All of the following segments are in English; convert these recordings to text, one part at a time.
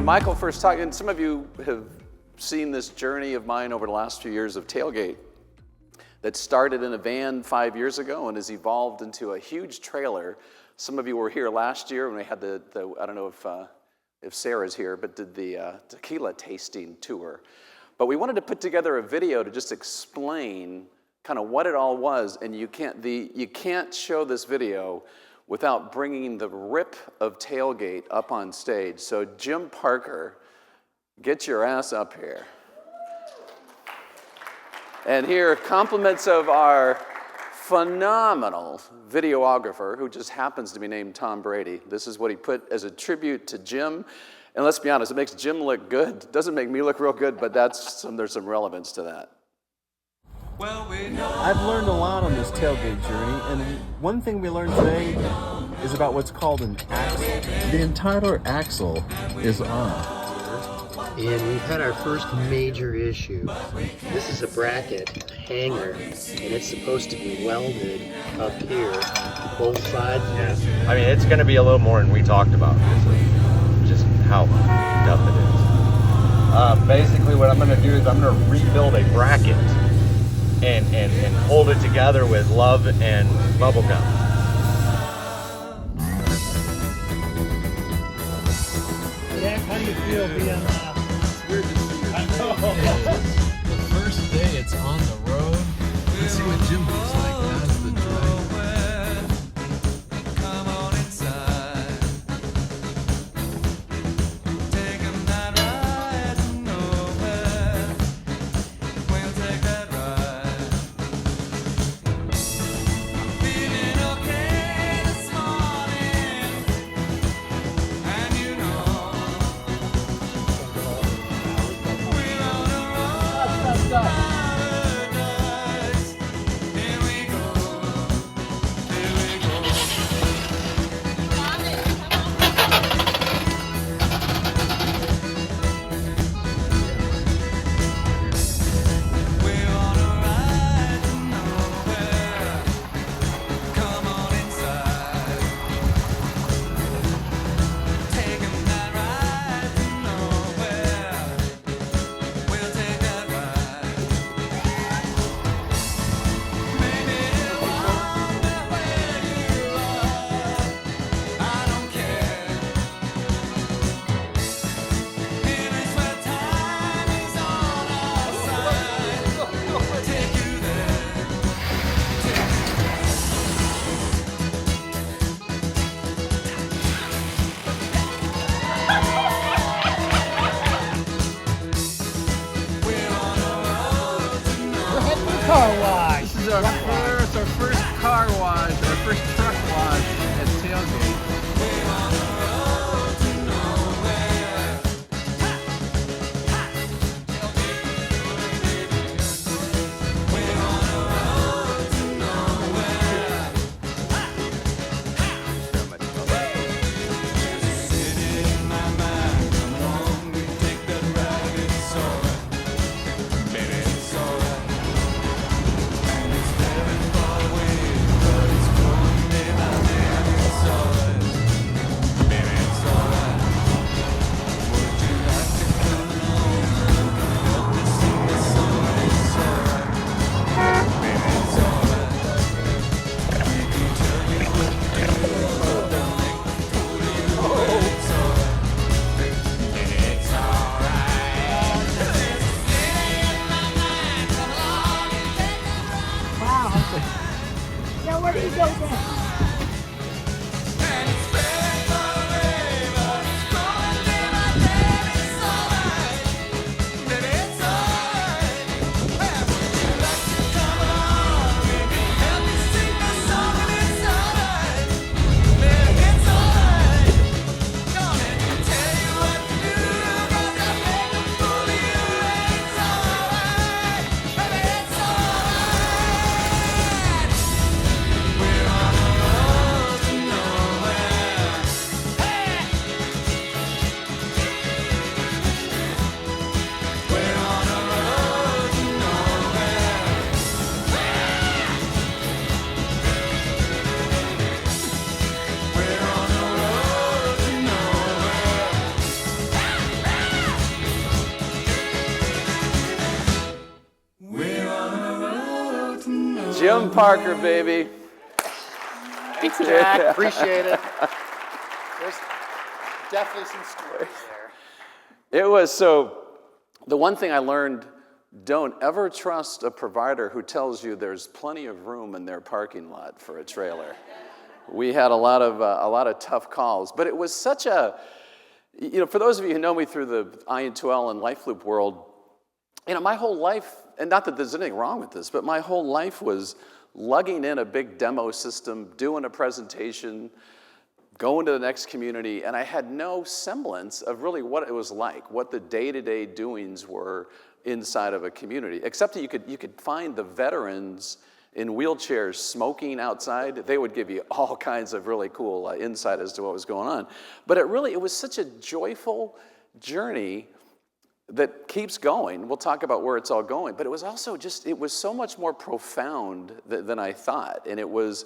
Michael first talked, and some of you have seen this journey of mine over the last few years of TaleGate that started in a van 5 years ago and has evolved into a huge trailer. Some of you were here last year when we had the I don't know if Sarah's here, but did the tequila tasting tour. But we wanted to put together a video to just explain kind of what it all was, and you can't show this video without bringing the rip of TaleGate up on stage. So Jim Parker, get your ass up here. And here, compliments of our phenomenal videographer, who just happens to be named Tom Brady. This is what he put as a tribute to Jim. And let's be honest, it makes Jim look good. Doesn't make me look real good, but there's some relevance to that. I've learned a lot on this TaleGate journey, and one thing we learned today is about what's called an axle. The entire axle is on. And we've had our first major issue. This is a bracket, a hanger, and it's supposed to be welded up here, both sides. Yeah. I mean, it's going to be a little more than we talked about, just how tough it is. Basically, what I'm going to do is I'm going to rebuild a bracket and hold it together with love and bubble gum. Jack, how do you feel being weird to see the first day it's on the road. Let's see what Jim looks like as the driver. car wash? This is our first car wash, our first truck wash at TaleGate. Now where do you go then? Jim Parker, baby. Thanks, Jack. Appreciate it. There's definitely some stories there. It was so, the one thing I learned, don't ever trust a provider who tells you there's plenty of room in their parking lot for a trailer. We had a lot of tough calls, but it was such a, for those of you who know me through the I2L and Life Loop world, my whole life, and not that there's anything wrong with this, but my whole life was lugging in a big demo system, doing a presentation, going to the next community, and I had no semblance of really what it was like, what the day-to-day doings were inside of a community, except that you could find the veterans in wheelchairs smoking outside. They would give you all kinds of really cool insight as to what was going on. But it was such a joyful journey that keeps going. We'll talk about where it's all going, but it was also it was so much more profound than I thought. And it was,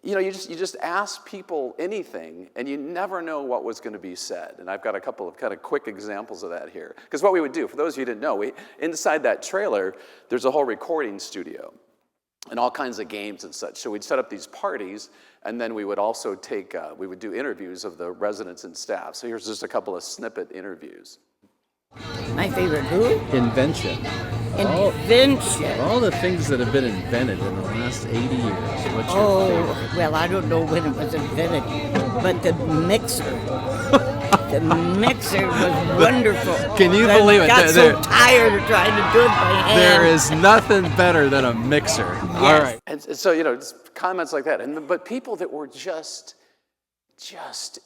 you just ask people anything and you never know what was going to be said. And I've got a couple of kind of quick examples of that here. Because what we would do, for those of you who didn't know, inside that trailer, there's a whole recording studio and all kinds of games and such. So we'd set up these parties, and then we would also we would do interviews of the residents and staff. So here's just a couple of snippet interviews. My favorite who? Invention. Invention. All the things that have been invented in the last 80 years. What's your Oh, favorite? well, I don't know when it was invented, but the mixer. The mixer was wonderful. Can you I believe it? got so tired of trying to do it by hand. There is nothing better than a mixer. All right. And so, just comments like that. But people that were just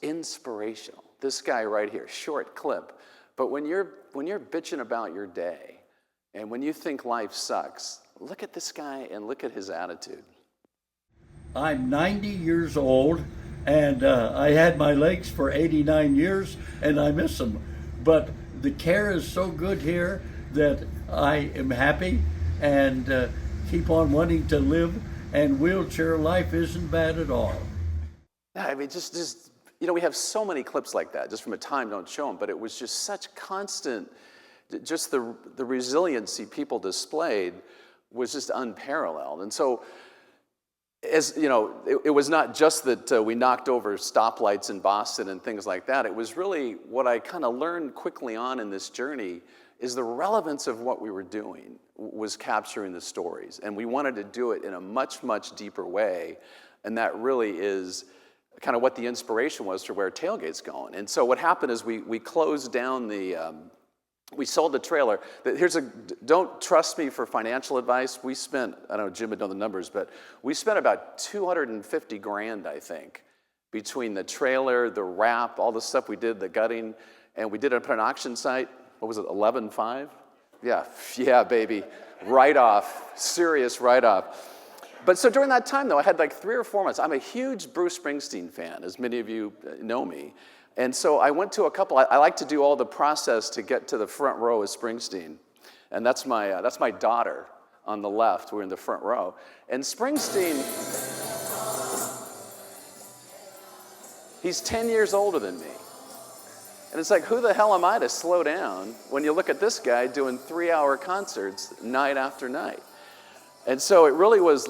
inspirational. This guy right here, short clip. But when you're bitching about your day, and when you think life sucks, look at this guy and look at his attitude. I'm 90 years old, and I had my legs for 89 years, and I miss them. But the care is so good here that I am happy and keep on wanting to live, and wheelchair life isn't bad at all. Yeah, I mean, just we have so many clips like that, just from a time, don't show them, but it was just such constant, just the resiliency people displayed was just unparalleled. And so, as it was not just that we knocked over stoplights in Boston and things like that. It was really what I kind of learned quickly on in this journey is the relevance of what we were doing was capturing the stories. And we wanted to do it in a much, much deeper way. And that really is kind of what the inspiration was for where TaleGate's going. And so what happened is we closed down we sold the trailer. Don't trust me for financial advice. We spent, I don't know, Jim would know the numbers, but we spent about $250,000, I think, between the trailer, the wrap, all the stuff we did, the gutting, and we did it on an auction site. What was it, 11.5? Yeah, baby. Write-off, serious write-off. But so during that time, though, I had like 3 or 4 months. I'm a huge Bruce Springsteen fan, as many of you know me. And so I went to a couple. I like to do all the process to get to the front row of Springsteen. And that's my daughter on the left. We're in the front row. And Springsteen, he's 10 years older than me. And it's like, who the hell am I to slow down when you look at this guy doing 3-hour concerts night after night? And so it really was,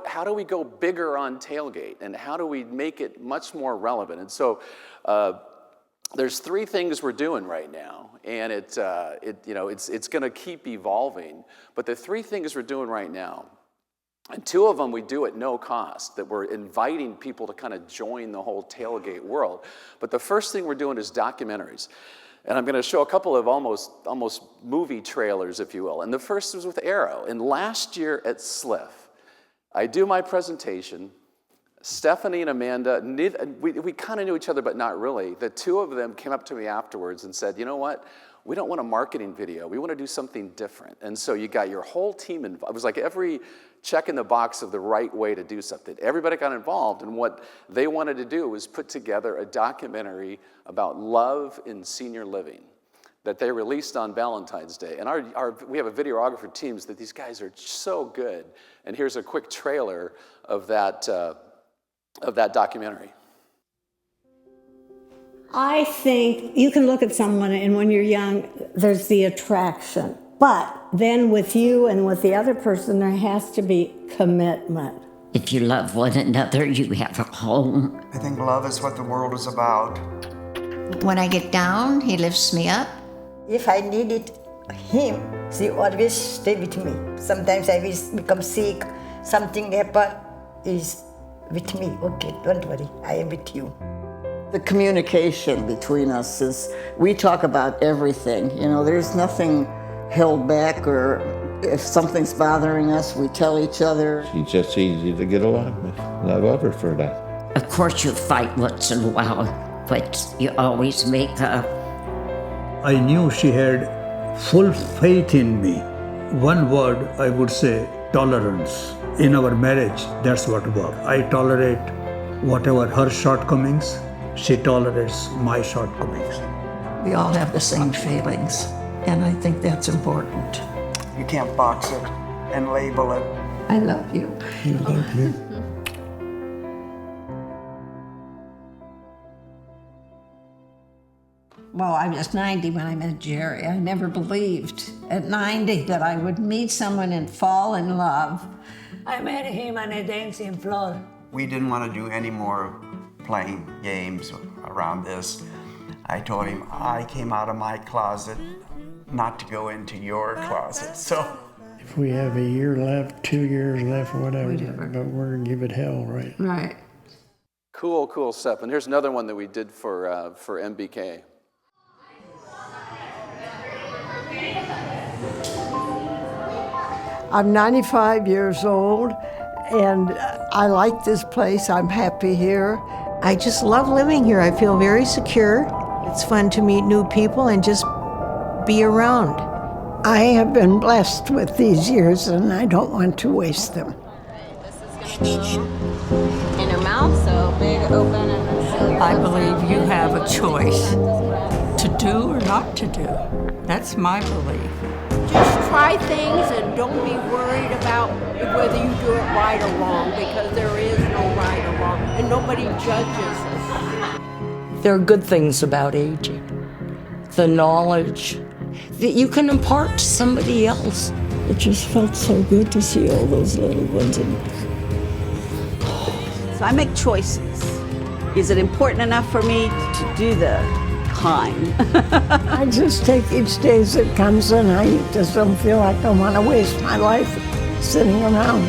how do we go bigger on TaleGate, and how do we make it much more relevant? And so there's 3 things we're doing right now, and it's going to keep evolving. But the 3 things we're doing right now, and 2 of them we do at no cost, that we're inviting people to kind of join the whole TaleGate world. But the first thing we're doing is documentaries. And I'm going to show a couple of almost movie trailers, if you will. And the first was with Arrow. And last year at SLIF, I do my presentation. Stephanie and Amanda, we kind of knew each other, but not really. The 2 of them came up to me afterwards and said, you know what? We don't want a marketing video. We want to do something different. And so you got your whole team involved. It was like every check in the box of the right way to do something. Everybody got involved, and what they wanted to do was put together a documentary about love in senior living that they released on Valentine's Day. And we have a videographer teams that these guys are so good. And here's a quick trailer of that documentary. I think you can look at someone, and when you're young, there's the attraction. But then with you and with the other person, there has to be commitment. If you love one another, you have a home. I think love is what the world is about. When I get down, he lifts me up. If I needed him, he always stay with me. Sometimes I will become sick, something happen, he's with me. Okay, don't worry, I am with you. The communication between us is, we talk about everything. You know, there's nothing held back, or if something's bothering us, we tell each other. She's just easy to get along with, and I love her for that. Of course you fight once in a while, but you always make up. I knew she had full faith in me. One word I would say, tolerance. In our marriage, that's what worked. I tolerate whatever her shortcomings, she tolerates my shortcomings. We all have the same feelings, and I think that's important. You can't box it and label it. I love you. I love you. Well, I was 90 when I met Jerry. I never believed at 90 that I would meet someone and fall in love. I met him on a dancing floor. We didn't want to do any more playing games around this. I told him I came out of my closet not to go into your closet. So If we have a year left, 2 years left, whatever, but we're gonna give it hell, right? Right. Cool, cool stuff. And here's another one that we did for MBK. I'm 95 years old, and I like this place. I'm happy here. I just love living here. I feel very secure. It's fun to meet new people and just be around. I have been blessed with these years, and I don't want to waste them. In her mouth, so big, open, and then seal your I lips. believe you have a choice to do or not to do. That's my belief. Just try things and don't be worried about whether you do it right or wrong, because there is no right or wrong, and nobody judges us. There are good things about aging. The knowledge that you can impart to somebody else. It just felt so good to see all those little ones. So I make choices. Is it important enough for me to do the time? I just take each day as it comes, and I just don't feel like I want to waste my life sitting around.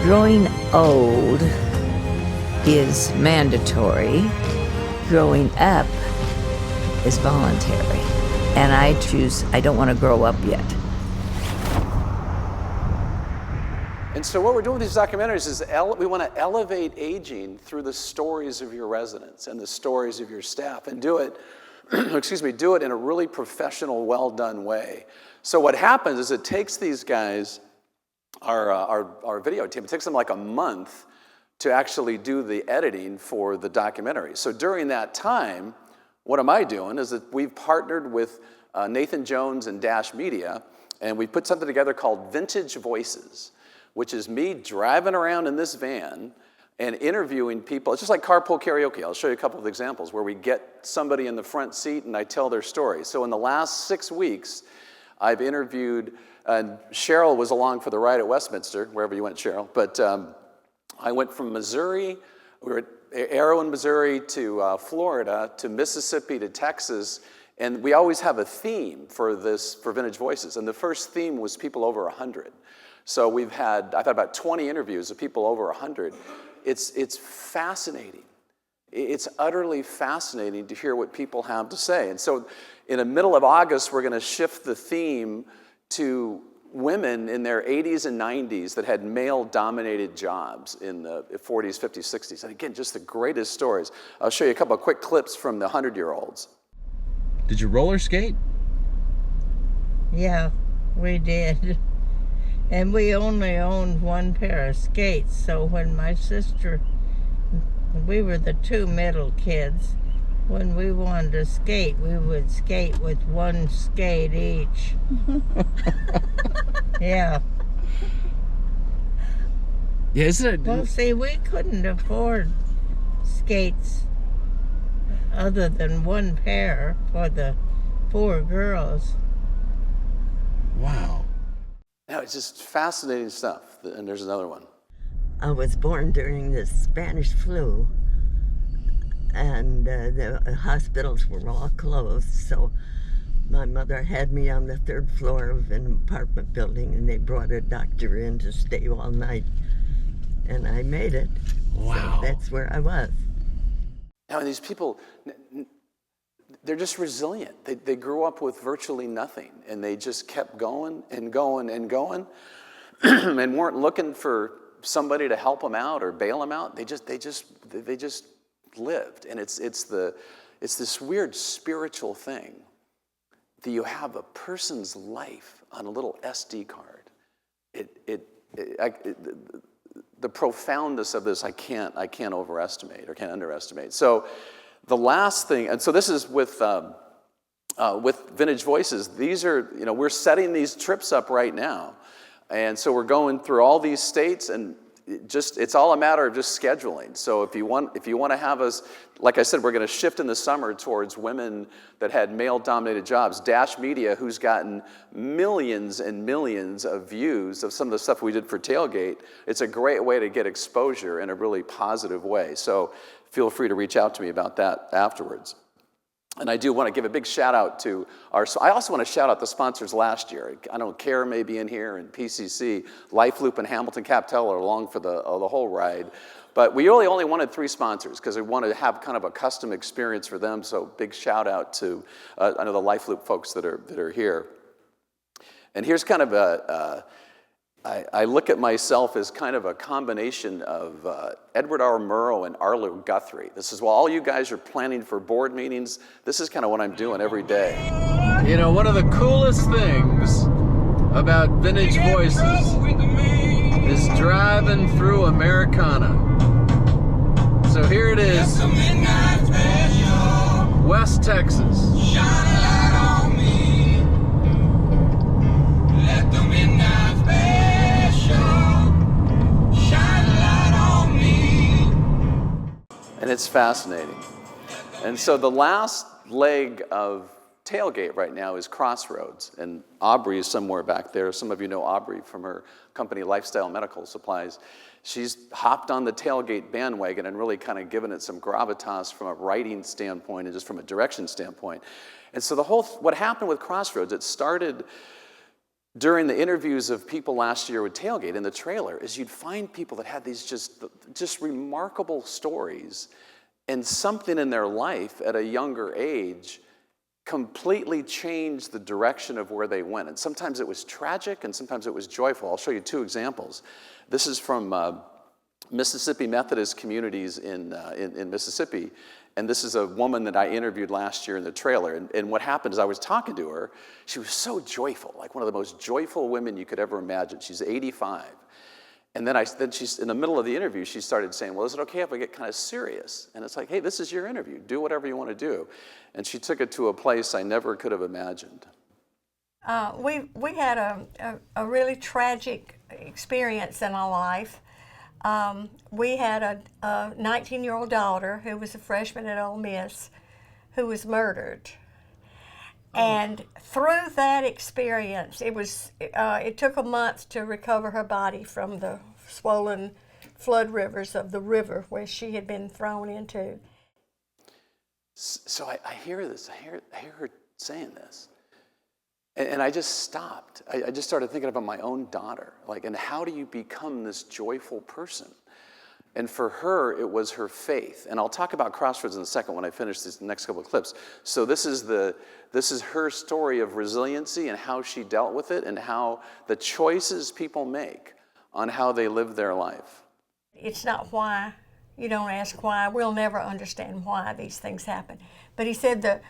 Growing old is mandatory. Growing up is voluntary. And I choose, I don't want to grow up yet. And so what we're doing with these documentaries is we want to elevate aging through the stories of your residents and the stories of your staff, and do it, do it in a really professional, well-done way. So what happens is it takes these guys, our video team, it takes them like a month to actually do the editing for the documentary. So during that time, what am I doing is that we've partnered with Nathan Jones and Dash Media, and we put something together called Vintage Voices, which is me driving around in this van and interviewing people. It's just like carpool karaoke. I'll show you a couple of examples where we get somebody in the front seat and I tell their story. So in the last 6 weeks, I've interviewed, and Cheryl was along for the ride at Westminster, wherever you went, Cheryl, but I went from Missouri, we were at Arrow in Missouri, to Florida, to Mississippi, to Texas, and we always have a theme for Vintage Voices, and the first theme was people over 100. So I've had about 20 interviews of people over 100. It's fascinating. It's utterly fascinating to hear what people have to say. And so in the middle of August, we're gonna shift the theme to women in their 80s and 90s that had male-dominated jobs in the 40s, 50s, 60s. And again, just the greatest stories. I'll show you a couple of quick clips from the 100-year-olds. Did you roller skate? Yeah, we did. And we only owned one pair of skates, so when my sister, we were the two middle kids, when we wanted to skate, we would skate with one skate each. Yeah. Yeah, isn't it? Well, see, we couldn't afford skates other than one pair for the 4 girls. Wow. Now, it's just fascinating stuff. And there's another one. I was born during the Spanish flu, and the hospitals were all closed, so my mother had me on the 3rd floor of an apartment building, and they brought a doctor in to stay all night, and I made it. Wow. So that's where I was. Now, and these people, they're just resilient. They grew up with virtually nothing, and they just kept going and going and going, and weren't looking for somebody to help them out or bail them out. They just lived, and it's this weird spiritual thing that you have a person's life on a little SD card. The profoundness of this I can't overestimate or can't underestimate. So the last thing, and so this is with Vintage Voices. These are, we're setting these trips up right now, and so we're going through all these states, and it's all a matter of just scheduling. So if you want to have us, like I said, we're going to shift in the summer towards women that had male-dominated jobs. Dash Media, who's gotten millions and millions of views of some of the stuff we did for TaleGate, it's a great way to get exposure in a really positive way. So feel free to reach out to me about that afterwards. And I do want to give a big shout out to I also want to shout out the sponsors last year. I know CARE may be in here, and PCC, Life Loop, and Hamilton Captel are along for the whole ride. But we really only wanted 3 sponsors because we wanted to have kind of a custom experience for them. So big shout out to I know the Life Loop folks that are here. And here's kind of I look at myself as kind of a combination of Edward R. Murrow and Arlo Guthrie. This is while all you guys are planning for board meetings, this is kind of what I'm doing every day. One of the coolest things about Vintage Voices is driving through Americana. So here it is, West Texas. And it's fascinating. And so the last leg of TaleGate right now is Crossroads. And Aubrey is somewhere back there. Some of you know Aubrey from her company, Lifestyle Medical Supplies. She's hopped on the TaleGate bandwagon and really kind of given it some gravitas from a writing standpoint and just from a direction standpoint. And so what happened with Crossroads, it started during the interviews of people last year with TaleGate in the trailer, is you'd find people that had these just remarkable stories, and something in their life at a younger age completely changed the direction of where they went. And sometimes it was tragic, and sometimes it was joyful. I'll show you 2 examples. This is from Mississippi Methodist communities in Mississippi. And this is a woman that I interviewed last year in the trailer. And what happened is I was talking to her. She was so joyful, like one of the most joyful women you could ever imagine. She's 85. And then she's in the middle of the interview, she started saying, well, is it okay if I get kind of serious? And it's like, hey, this is your interview. Do whatever you want to do. And she took it to a place I never could have imagined. We had a really tragic experience in our life. We had a 19-year-old daughter who was a freshman at Ole Miss who was murdered. And through that experience, it took a month to recover her body from the swollen flood rivers of the river where she had been thrown into. So I hear this, I hear her saying this. And I just stopped. I just started thinking about my own daughter. And how do you become this joyful person? And for her, it was her faith. And I'll talk about Crossroads in a second when I finish these next couple of clips. So this is her story of resiliency and how she dealt with it and how the choices people make on how they live their life. It's not why. You don't ask why. We'll never understand why these things happen. But he said that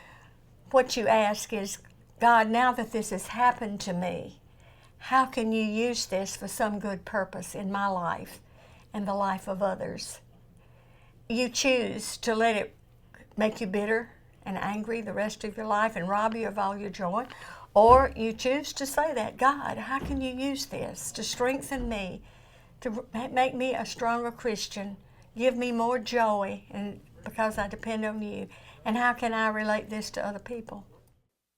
what you ask is, God, now that this has happened to me, how can you use this for some good purpose in my life and the life of others? You choose to let it make you bitter and angry the rest of your life and rob you of all your joy, or you choose to say that, God, how can you use this to strengthen me, to make me a stronger Christian, give me more joy and because I depend on you, and how can I relate this to other people?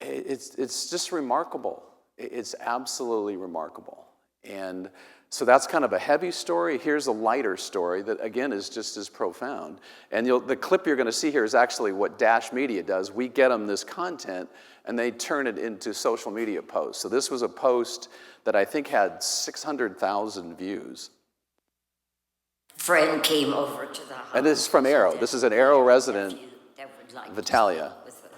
It's just remarkable It's absolutely remarkable. And so that's kind of a heavy story. Here's a lighter story that, again, is just as profound. And the clip you're going to see here is actually what Dash Media does. We get them this content, and they turn it into social media posts. So this was a post that I think had 600,000 views. Friend came over to the house. And this is from Arrow. This is an Arrow resident, Vitalia.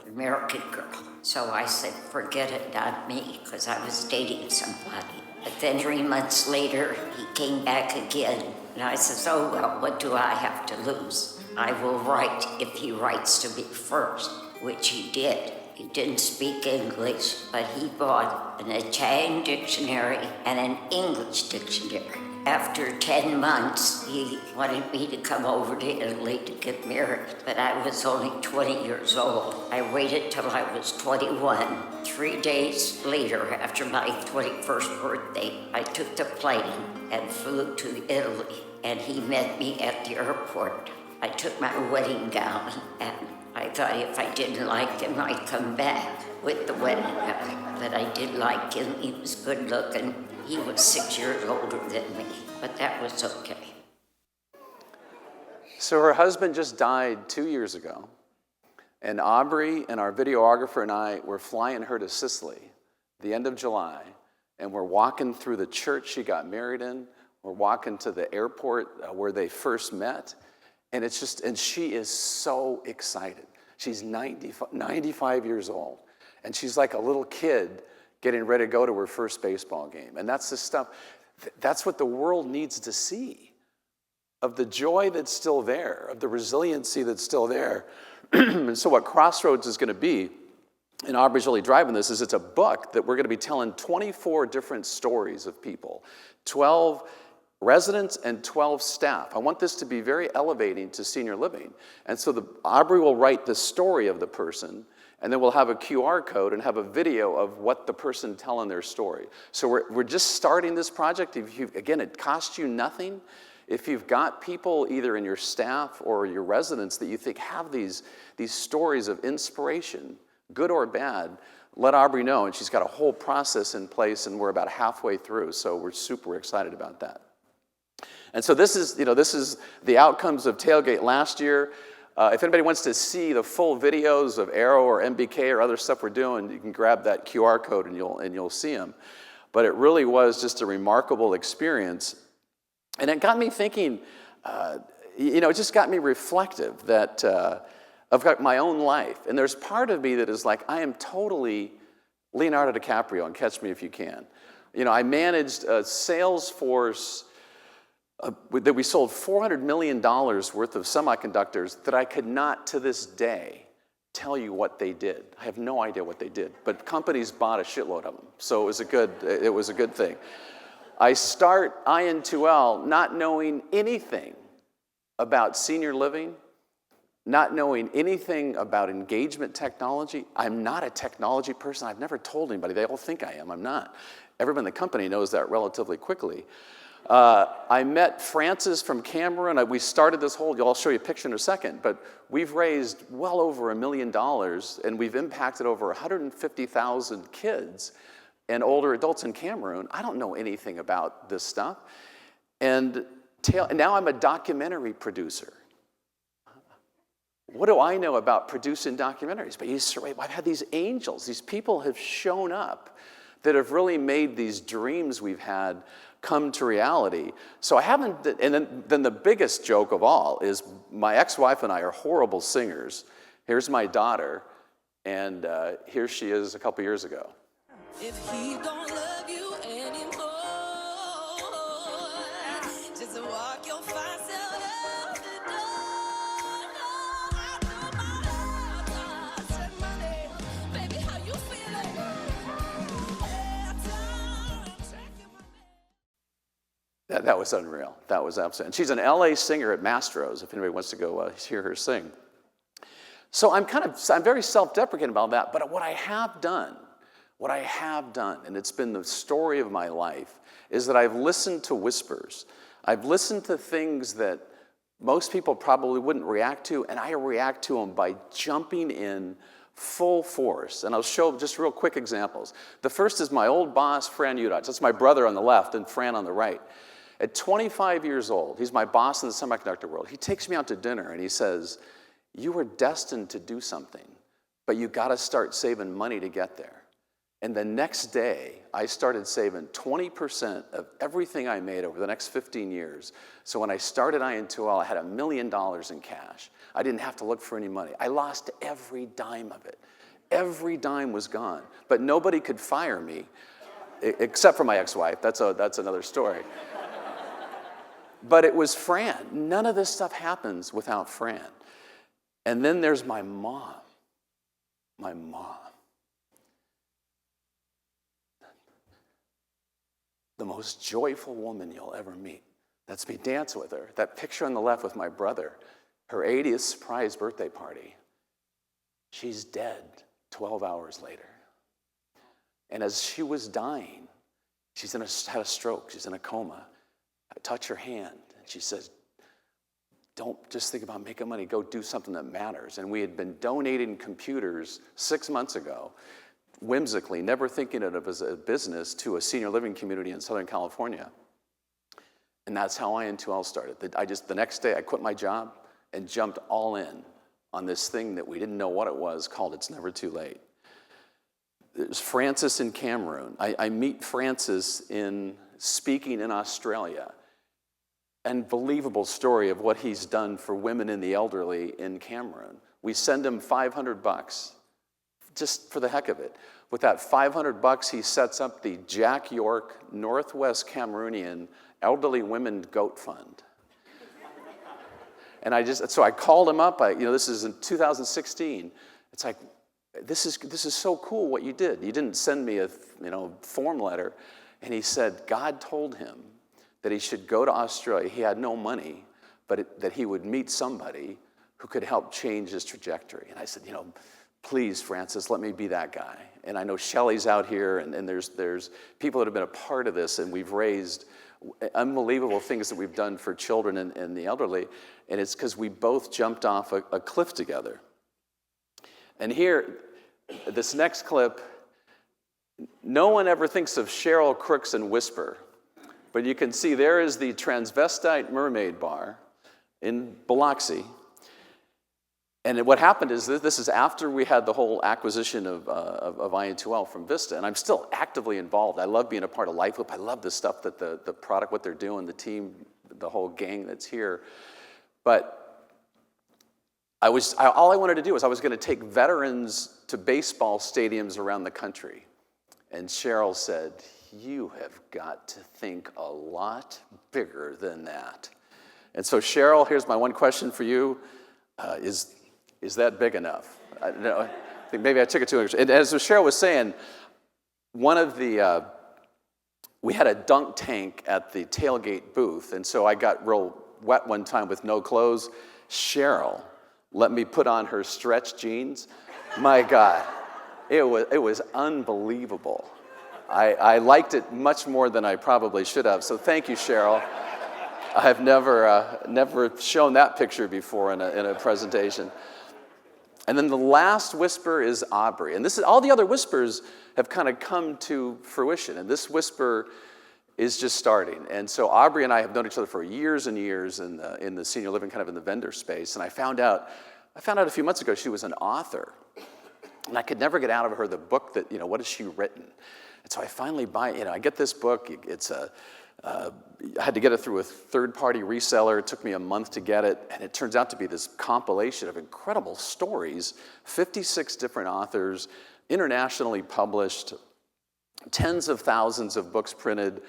American girl. So I said, forget it, not me, because I was dating somebody. But then 3 months later, he came back again. And I says, oh, well, what do I have to lose? I will write if he writes to me first, which he did. He didn't speak English, but he bought an Italian dictionary and an English dictionary. After 10 months, he wanted me to come over to Italy to get married, but I was only 20 years old. I waited till I was 21. 3 days later, after my 21st birthday, I took the plane and flew to Italy, and he met me at the airport. I took my wedding gown, and I thought if I didn't like him, I'd come back with the wedding gown. But I did like him. He was good looking. He was 6 years older than me, but that was okay. So her husband just died 2 years ago, and Aubrey and our videographer and I were flying her to Sicily the end of July, and we're walking through the church she got married in. We're walking to the airport where they first met, and it's just, and she is so excited. She's 95 years old, and she's like a little kid getting ready to go to her first baseball game. And that's the stuff, that's what the world needs to see, of the joy that's still there, of the resiliency that's still there. And so what Crossroads is going to be, and Aubrey's really driving this, is it's a book that we're going to be telling 24 different stories of people, 12 residents and 12 staff. I want this to be very elevating to senior living. And so Aubrey will write the story of the person, and then we'll have a QR code and have a video of what the person telling their story. So we're just starting this project. Again, it costs you nothing. If you've got people either in your staff or your residents that you think have these stories of inspiration, good or bad, let Aubrey know. And she's got a whole process in place, and we're about halfway through. So we're super excited about that. And so this is the outcomes of TaleGate last year. If anybody wants to see the full videos of Arrow or MBK or other stuff we're doing, you can grab that QR code and you'll see them. But it really was just a remarkable experience. And it got me thinking, it just got me reflective that of my own life. And there's part of me that is like, I am totally Leonardo DiCaprio on Catch Me If You Can. I managed a sales force that we sold $400 million worth of semiconductors that I could not, to this day, tell you what they did. I have no idea what they did, but companies bought a shitload of them, so it was a good thing. I start IN2L not knowing anything about senior living, not knowing anything about engagement technology. I'm not a technology person. I've never told anybody. They all think I am. I'm not. Everyone in the company knows that relatively quickly. I met Francis from Cameroon. We started this whole, I'll show you a picture in a second, but we've raised well over $1 million, and we've impacted over 150,000 kids and older adults in Cameroon. I don't know anything about this stuff. And now I'm a documentary producer. What do I know about producing documentaries? But I've had these angels, these people have shown up that have really made these dreams we've had come to reality. So I haven't, and then the biggest joke of all is my ex-wife and I are horrible singers. Here's my daughter, and here she is a couple years ago. If he don't love you anymore, just walk your fine self out the door. I know my heart said money, baby, how you feeling? That was unreal. That was absolutely. And she's an LA singer at Mastro's, if anybody wants to go hear her sing. So I'm very self-deprecating about that, but what I have done, and it's been the story of my life, is that I've listened to whispers. I've listened to things that most people probably wouldn't react to, and I react to them by jumping in full force. And I'll show just real quick examples. The first is my old boss, Fran Udach. That's my brother on the left and Fran on the right. At 25 years old, he's my boss in the semiconductor world. He takes me out to dinner and he says, you were destined to do something, but you got to start saving money to get there. And the next day, I started saving 20% of everything I made over the next 15 years. So when I started IN2L, I had $1 million in cash. I didn't have to look for any money. I lost every dime of it. Every dime was gone. But nobody could fire me, except for my ex-wife. That's another story. But it was Fran. None of this stuff happens without Fran. And then there's my mom. My mom. The most joyful woman you'll ever meet. That's me dance with her. That picture on the left with my brother, her 80th surprise birthday party. She's dead 12 hours later. And as she was dying, had a stroke, she's in a coma. I touch her hand, and she says, don't just think about making money, go do something that matters. And we had been donating computers 6 months ago, whimsically, never thinking of it as a business, to a senior living community in Southern California. And that's how IN2L started. The next day, I quit my job and jumped all in on this thing that we didn't know what it was, called It's Never Too Late. There's Francis in Cameroon. I meet Francis speaking in Australia. Unbelievable story of what he's done for women and the elderly in Cameroon. We send him $500, just for the heck of it. With that $500, he sets up the Jack York Northwest Cameroonian Elderly Women Goat Fund. And so I called him up. This is in 2016. It's like, this is so cool what you did. You didn't send me a form letter. And he said God told him that he should go to Australia. He had no money, but that he would meet somebody who could help change his trajectory. And I said, please, Francis, let me be that guy. And I know Shelley's out here, and there's people that have been a part of this, and we've raised unbelievable things that we've done for children and the elderly, and it's because we both jumped off a cliff together. And here, this next clip, no one ever thinks of Cheryl Crooks and Whisper, but you can see there is the Transvestite Mermaid Bar in Biloxi. And what happened is this is after we had the whole acquisition of IN2L from Vista, and I'm still actively involved. I love being a part of Life Loop. I love the stuff that the product, what they're doing, the team, the whole gang that's here. But all I wanted to do was I was going to take veterans to baseball stadiums around the country. And Cheryl said, you have got to think a lot bigger than that. And so Cheryl, here's my one question for you. Is that big enough? I think maybe I took it too much. And as Cheryl was saying, we had a dunk tank at the TaleGate booth, and so I got real wet one time with no clothes. Cheryl let me put on her stretch jeans. My God, it was unbelievable. I liked it much more than I probably should have, so thank you, Cheryl. I have never shown that picture before in a presentation. And then the last whisper is Aubrey. And all the other whispers have kind of come to fruition. And this whisper is just starting. And so Aubrey and I have known each other for years and years in the senior living, kind of in the vendor space. And I found out a few months ago she was an author. And I could never get out of her the book that, what has she written? And so I finally I get this book. I had to get it through a third-party reseller. It took me a month to get it, and it turns out to be this compilation of incredible stories, 56 different authors, internationally published, tens of thousands of books printed.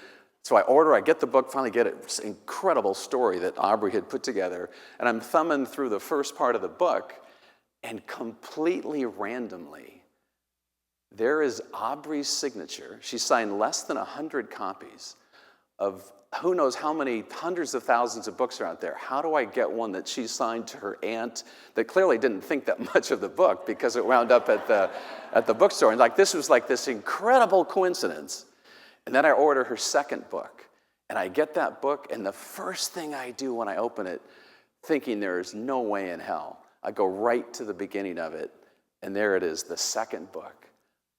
So I get the book, finally get it. It's an incredible story that Aubrey had put together, and I'm thumbing through the first part of the book, and completely randomly, there is Aubrey's signature. She signed less than 100 copies of who knows how many hundreds of thousands of books are out there. How do I get one that she signed to her aunt that clearly didn't think that much of the book because it wound up at the bookstore? And this was like this incredible coincidence. And then I order her second book, and I get that book, and the first thing I do when I open it, thinking there is no way in hell, I go right to the beginning of it, And there it is, the second book.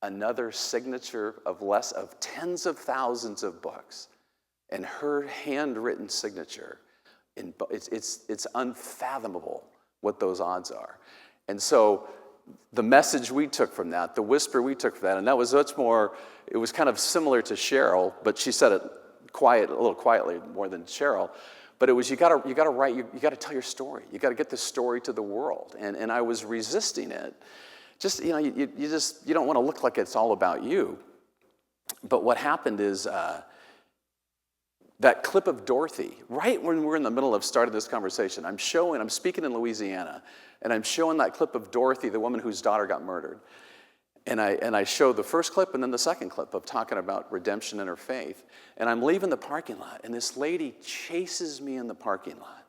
Another signature of tens of thousands of books. And her handwritten signature. It's unfathomable what those odds are. And so the message we took from that, the whisper we took from that, and that was much more, it was kind of similar to Cheryl, but she said it a little quietly more than Cheryl. But it was, you gotta write, you gotta tell your story. You gotta get this story to the world. And I was resisting it. Just, you don't want to look like it's all about you. But what happened is, that clip of Dorothy, right when we're in the middle of starting this conversation, I'm speaking in Louisiana, and I'm showing that clip of Dorothy, the woman whose daughter got murdered. And I show the first clip and then the second clip of talking about redemption and her faith. And I'm leaving the parking lot, and this lady chases me in the parking lot,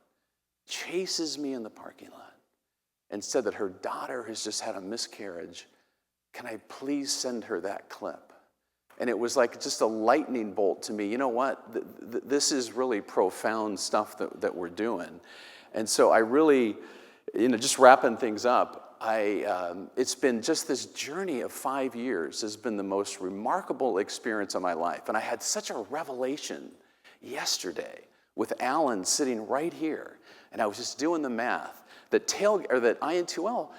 and said that her daughter has just had a miscarriage. Can I please send her that clip? And it was like just a lightning bolt to me. You know what? This is really profound stuff that we're doing. And so I really, just wrapping things up, it's been just this journey of 5 years has been the most remarkable experience of my life. And I had such a revelation yesterday with Alan sitting right here. And I was just doing the math that IN2L,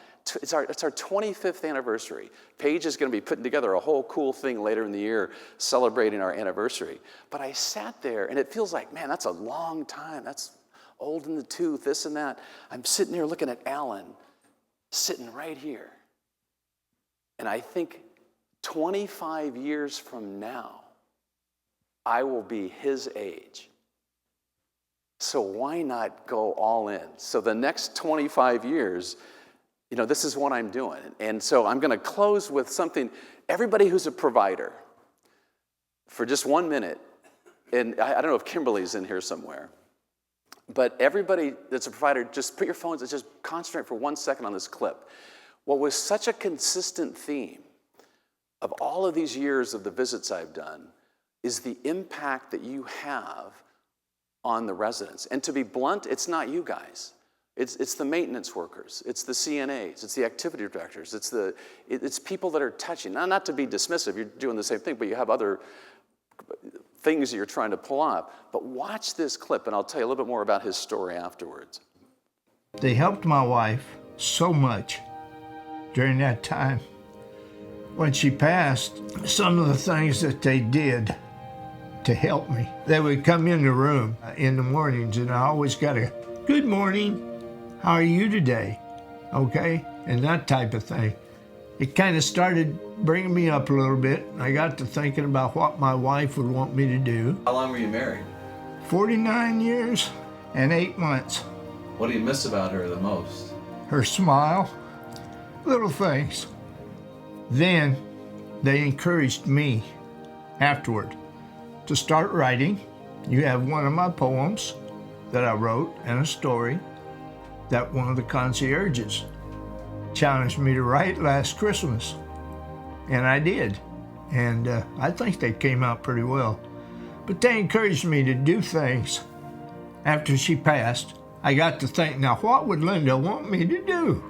it's our 25th anniversary. Paige is going to be putting together a whole cool thing later in the year celebrating our anniversary. But I sat there, and it feels like, man, that's a long time. That's old in the tooth, this and that. I'm sitting there looking at Alan, sitting right here. And I think 25 years from now, I will be his age. So why not go all in? So the next 25 years, this is what I'm doing. And so I'm going to close with something. Everybody who's a provider, for just 1 minute, and I don't know if Kimberly's in here somewhere, but everybody that's a provider, just put your phones and just concentrate for 1 second on this clip. What was such a consistent theme of all of these years of the visits I've done is the impact that you have on the residents. And to be blunt, it's not you guys. It's the maintenance workers, it's the CNAs, it's the activity directors, it's people that are touching. Now, not to be dismissive, you're doing the same thing, but you have other things that you're trying to pull up. But watch this clip, and I'll tell you a little bit more about his story afterwards. They helped my wife so much during that time. When she passed, some of the things that they did to help me, they would come in the room in the mornings, and I always got a good morning. How are you today? Okay? And that type of thing. It kind of started bringing me up a little bit. I got to thinking about what my wife would want me to do. How long were you married? 49 years and 8 months. What do you miss about her the most? Her smile, little things. Then they encouraged me afterward to start writing. You have one of my poems that I wrote and a story that one of the concierges challenged me to write last Christmas. And I did. And I think they came out pretty well. But they encouraged me to do things. After she passed, I got to think, now what would Linda want me to do?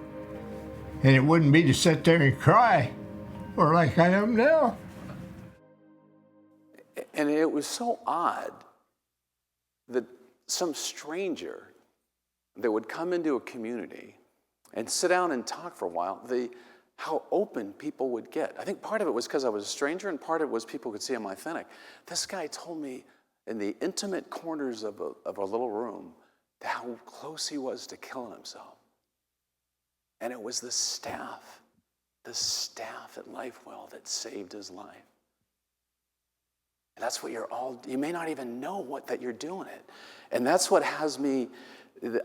And it wouldn't be to sit there and cry, or like I am now. And it was so odd that some stranger that would come into a community and sit down and talk for a while, how open people would get. I think part of it was because I was a stranger, and part of it was people could see I'm authentic. This guy told me in the intimate corners of a little room how close he was to killing himself. And it was the staff at LifeWell that saved his life. And that's what you may not even know that you're doing it. And that's what has me,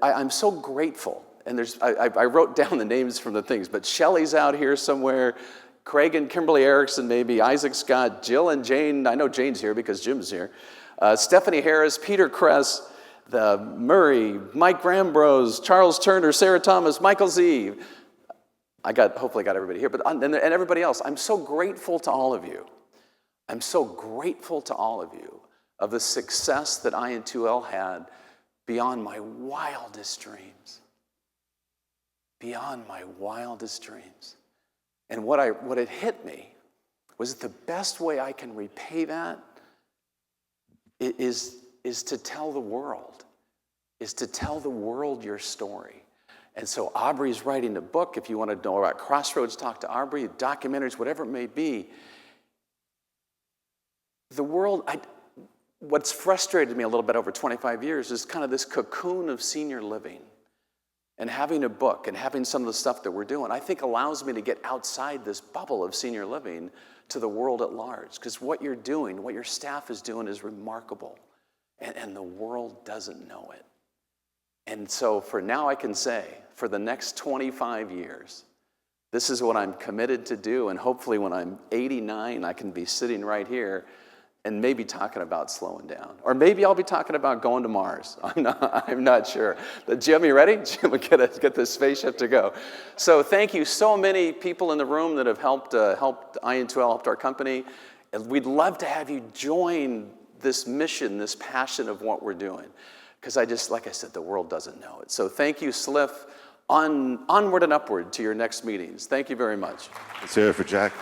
I'm so grateful. And I wrote down the names from the things, but Shelley's out here somewhere, Craig and Kimberly Erickson maybe, Isaac Scott, Jill and Jane, I know Jane's here because Jim's here, Stephanie Harris, Peter Kress, Murray, Mike Grambrose, Charles Turner, Sarah Thomas, Michael Z. Hopefully got everybody here, and everybody else. I'm so grateful to all of you. I'm so grateful to all of you of the success that IN2L had beyond my wildest dreams. Beyond my wildest dreams. And what had hit me was that the best way I can repay that is to tell the world, your story. And so Aubrey's writing a book. If you want to know about Crossroads, talk to Aubrey, documentaries, whatever it may be. The world, what's frustrated me a little bit over 25 years is kind of this cocoon of senior living. And having a book and having some of the stuff that we're doing, I think allows me to get outside this bubble of senior living to the world at large. Because what you're doing, what your staff is doing is remarkable. And the world doesn't know it. And so for now I can say, for the next 25 years, this is what I'm committed to do. And hopefully when I'm 89, I can be sitting right here and maybe talking about slowing down. Or maybe I'll be talking about going to Mars. I'm not sure. Jim, you ready? Jim, we'll get this spaceship to go. So thank you so many people in the room that have helped IN2L, helped our company. And we'd love to have you join this mission, this passion of what we're doing. Because like I said, the world doesn't know it. So thank you, SLIF. Onward and upward to your next meetings. Thank you very much. Let's hear it for Jack.